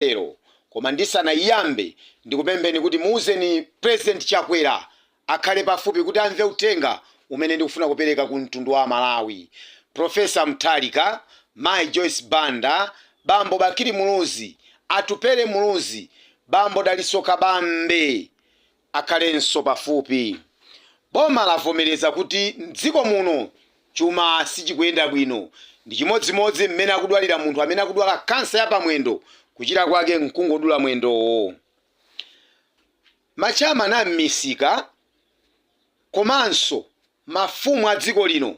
lero koma ndisana iyambe ndikupembeni kuti muuzeni President Chakwera akhale pafupi kuti amve utenga umene ndikufuna kupereka ku mtundu wa Malawi. Professor Mutharika, Mai Joyce Banda, Bambo Bakiri Muluzi, Atupele Muluzi, Bambo Daliso Kabambe akhalenso pafupi. Boma lavomereza kuti mdziko muno chuma sichikuyenda bwino. Ndi chimodzimodzi mmene akudwalira munthu amene akudwala kansa ya pamwendo kuchira kwake nkungodula mwendowo. Machama na m'misika komanso mafumu a dziko lino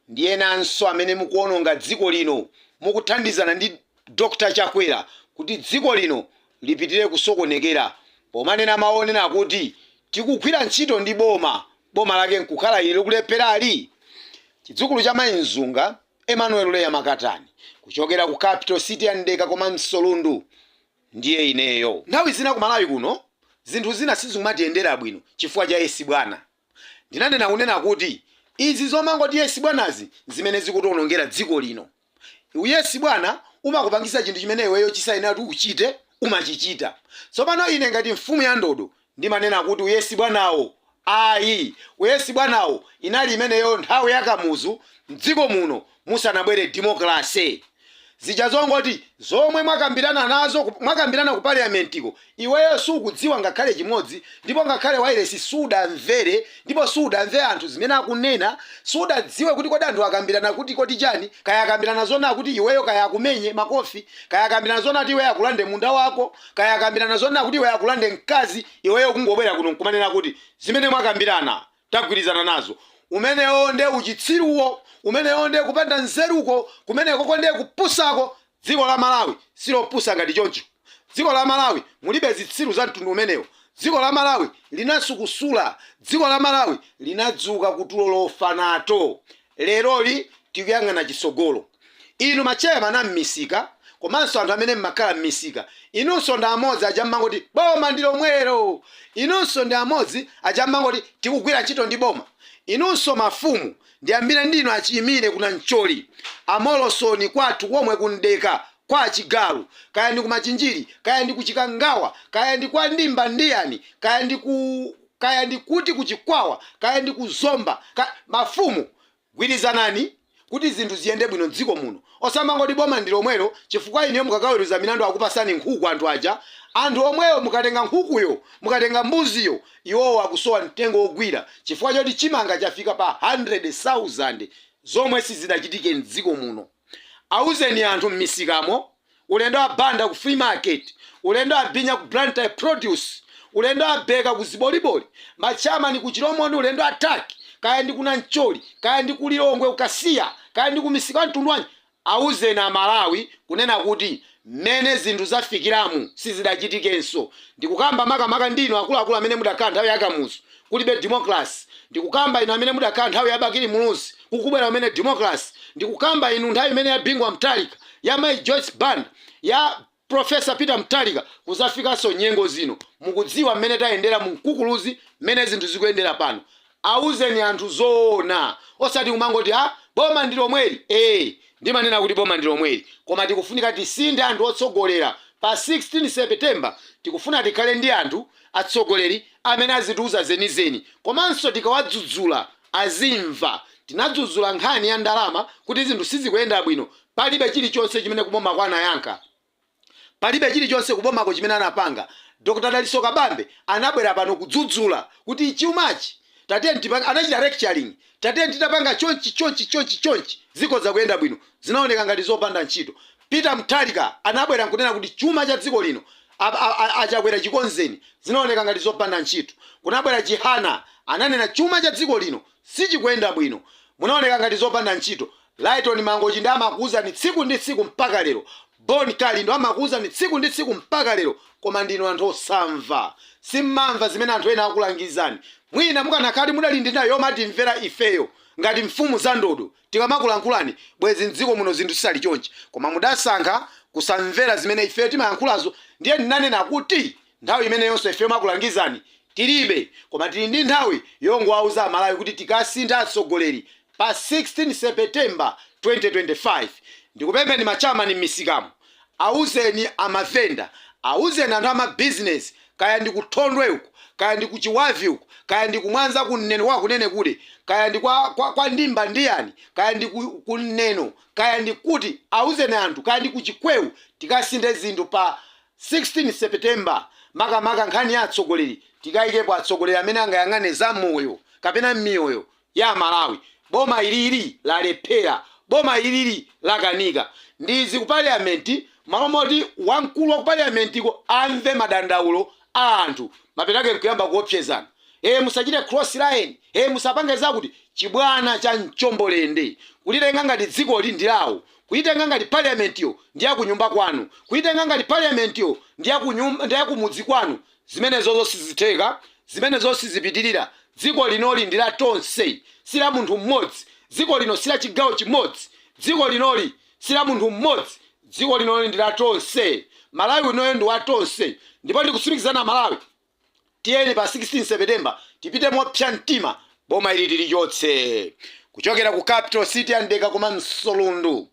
ndi enanso amene mukuononga dziko lino mukuthandizana ndi Dr. Chakwera kuti dziko lino lipitire kusokonekera pomanena maonena kuti tikugwira ntchito ndi boma lake nkukhala ili kulephera ali. Chidzukulu cha Mainzunga Emmanuel Leya Makatani kuchokera ku capital city ya Ndeka koma Msolundu ndiye ineyo. Nthawi zina ku Malawi kuno zinthu zina sizimatiyendera bwino chifukwa cha Yesi Bwana. Ndinanena kunena kuti izi zomangoti Yesi Bwanazi zimene zikutonongera dziko lino. Yesi Bwana umakupangisa chinthu chimene iweyo chisayenera kuti uchite umachichita. Tsopano ine ngati mfumu ya Ndodo ndimanena kuti Yesi Bwanawo Yesi Bwanawo inali imeneyo nthawi yakamuzu mdziko muno musanabwere democracy. Zija zongoti zomwe mwakambirana nazo mwakambirana ku parliamentiko iweyo sukudziwa ngakhale chimodzi ndipo ngakhale wairesi sudamvere ndipo sudamve anthu zimene akunena sudadziwe kuti kodi anthu akambirana kuti chani kaya akambirana zona kuti iweyo kaya akumenye makofi kaya akambirana zona kuti iweyo akulande munda wako kaya akambirana zona kuti iweyo akulande mkazi iweyo kungobwera kuno kumanena kuti zimene mwakambirana tagwirizana nazo. Umenewo nde uchitsiruwo, umenewo nde kupanda nzeruko, kumeneko nde kupusako. Dziko la Malawi silopusa ngati choncho. Dziko la Malawi mulibe zitsiru za mtundu umenewo. Dziko la Malawi linasukusula, dziko la Malawi linadzuka kutulolofa nato. Leroli tikuyang'ana chisogolo. Inu machema na m'misika komanso anthu amene mmakhala m'misika inunso ndi amodzi ajamangoti boma ndilo mwero. Inunso ndi amodzi ajamangoti tikugwira ntchito ndi boma. Inunso mafumu ndi ambire ndino achiyimire kuna Ncholi Amolosoni kwathu komwe kundeka kwa Chigalu kaya ndi kumachinjiri kaya ndi kuchikangawa kaya ndi kwa ndimba ndiyani kaya ndi kuti kuchikwawa kaya ndi kuzomba mafumu gwirizanani kuti zinthu ziyende bwino dziko muno. Osamangoti boma ndilo mwero chifukwa ineyo mukakaweruza milandu akupasani nkhuku anthu aja. Anthu omweyo mukatenga nkhukuyo mukatenga mbuziyo iwowo akusowa mtengo ogwira chifukwa choti chimanga chafika pa 100,000 zomwe sizidachitike mdziko muno. Auzeni anthu m'misikamo ulendo wa Banda ku free market, ulendo wa Binya ku Blantyre produce, ulendo wa Beka ku Ziboliboli, machama ni ku Chiromoni ulendo wa Taki kaya ndi kuna Ncholi kaya ndi ku Lilongwe ukasiya kaya ndi ku misika mtundu wanji. Auzeni a Malawi kunena kuti mene zinthu zafikiramu sizidachitikenso. Ndikukamba makamaka ndino akuluakulu amene mudakhala nthawi yakamuzu kulibe democracy. Ndikukamba inu amene mudakhala nthawi ya Bakiri Muluzi kukubwera amene democracy. Ndikukamba inu nthawi imene ya Bingwa Mutharika ya Mai Joyce Banda ya Professor Peter Mutharika kuzafikanso nyengo zino mukudziwa mmene tayendera mu mkukuluzi mmene zinthu zikuyendera pano. Auzeni anthu zoona osati kumangoti boma ndilo mweri. Ndimanena kuti boma ndilo mweri koma tikufunika tisinde anthu otsogolera pa 16 September tikufuna tikhale ndi anthu atsogoleri amene azitiuza zenizeni komanso tikawadzudzula azimva. Tinadzudzula nkhani ya ndalama kuti zinthu sizikuyenda bwino palibe chilichonse chimene kuboma kwa anayankha palibe chilichonse kubomako chimene anapanga. Dr. Daliso Kabambe anabwera pano kudzudzula kuti chumachi anachita lecturing titapanga chonchi ziko zakuyenda bwino zinaoneka ngati zopanda ntchito. Peter Mutharika anabwera kunena kuti chuma cha dziko lino achakwera chikonzeni zinaoneka ngati zopanda ntchito. Kunabwera Chihana ananena chuma cha dziko lino sichikuyenda bwino munaoneka ngati zopanda ntchito. Lighton Mangochi ndi amakuuza ni tsiku ndi tsiku mpaka lero. Bon Kali ndo amakuuza ni tsiku ndi tsiku mpaka lero koma ndino anthu osamva. Simmamva zimene anthu ena akulangizani. Mwina mukanakali mudali ndi nayo yomati mvera ifeyo ngati mfumu za Ndodo tikamakulankhulani bwezi mdziko muno zinthu sisali chonchi koma mudasankha kusamvera zimene ifeyo timayankhulazo. Ndiye ndinanena kuti nthawi imene yonse ifeyo makulangizani tilibe koma tili ndi nthawi yongowauza Amalawi kuti tikasintha atsogoleri pa 16 September 2025. Ndikupempheni machama ni m'misikamo auzeni amavenda auzeni anthu ama business, kaya ndi kuthondwe uku, kaya ndi kuchiwavi uku, kaya ndi kumwanza kunene kunene kule, kaya ndi kwa ndimba ndiyani, kaya ndi kuneno, kaya ndi kuti auzeni anthu, kaya ndi kuchikwewu tikasinde zinthu pa 16 September. Makamaka nkhani ya atsogoleri tikayikepo atsogoleri amene angayang'ane za moyo kapena miyoyo ya Malawi. Boma ilili lalephera, boma ilili lakanika. Ndizi ku parliament malomoti wamkulu wa ku parliament ko amve madandaulo a anthu mapetake nkuyamba kuopsezana. Musachite cross line, musapange zakuti chibwana cha mchombolende kulitenga ngati dziko li ndilawo, kuitenga ngati parliament yo ndiya kunyumba kwanu, kuitenga ngati parliament yo ndiya kumudzi kwanu. Zimenezo zonse sizitheka, zimenezo sizipitirira. Dziko linoli ndila tonse, sila munthu mmodzi. Dziko lino sila chigawo chimodzi, dziko linoli sila munthu mmodzi. Dziko linoli ndila tonse, Malawi unoyo ndi wa tonse. Ndipo ndikusumikizana Malawi, tiyeni pa 16 September tipite mopsa mtima boma ili lilichotse. Kuchokera ku capital city ya Ndeka kuma Msolundu,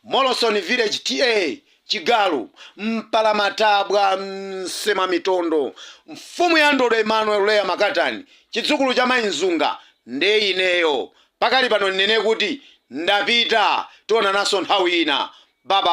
Molosoni village TA Chigalu, Mpalamatabwa, Msema Mitondo, mfumu ya Ndodo Emmanuel Leya Makatani, chidzukulu cha Mainzunga nde ineyo. Pakali pano nene kuti ndapita, tiona naso nthawi ina. Baba.